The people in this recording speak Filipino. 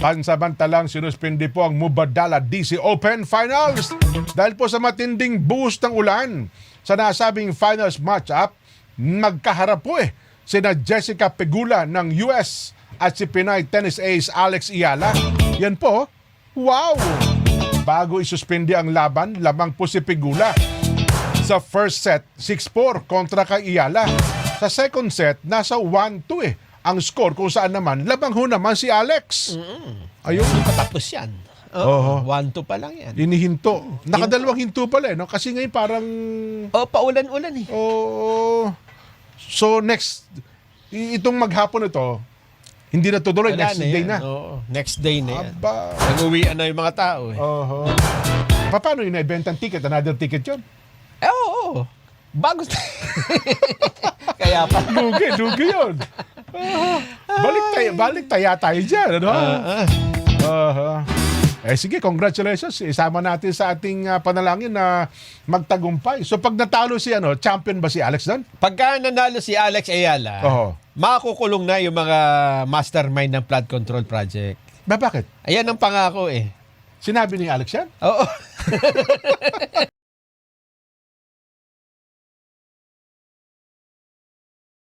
Pansamantalang sinuspindi po ang Mubadala DC Open Finals dahil po sa matinding buhos ng ulan. Sa nasabing finals matchup, magkaharap po sina Jessica Pegula ng US at si Pinay tennis ace Alex Ayala. Yan po, wow! Bago isuspindi ang laban, lamang po si Pegula. Sa first set, 6-4 kontra kay Ayala. Sa second set, nasa 1-2 ang score, kung saan naman, lamang ho naman si Alex. Ayun. Hindi pa tapos yan. Oo. 1-2 pa lang yan. Inihinto. Nakadalawang hinto pala no? Kasi ngayon parang... Paulan-ulan eh. So next, itong maghapon ito, hindi na tutuloy. Wala Next day yan. na. Oo. Next day na yan. Aba. Nag-uwian na yung mga tao eh. Paano yun? Na-ibentang ticket? Another ticket yun? Oo. Bago. Kaya pa. Lugi yun. Balik tayo dyan. Ano? Sige, congratulations. Isama natin sa ating panalangin na magtagumpay. So pag natalo si champion ba si Alex doon? Pagka nanalo si Alex Ayala, makukulong na yung mga mastermind ng flood control project. Bakit? Ayan ang pangako eh. Sinabi ni Alex yan? Oo.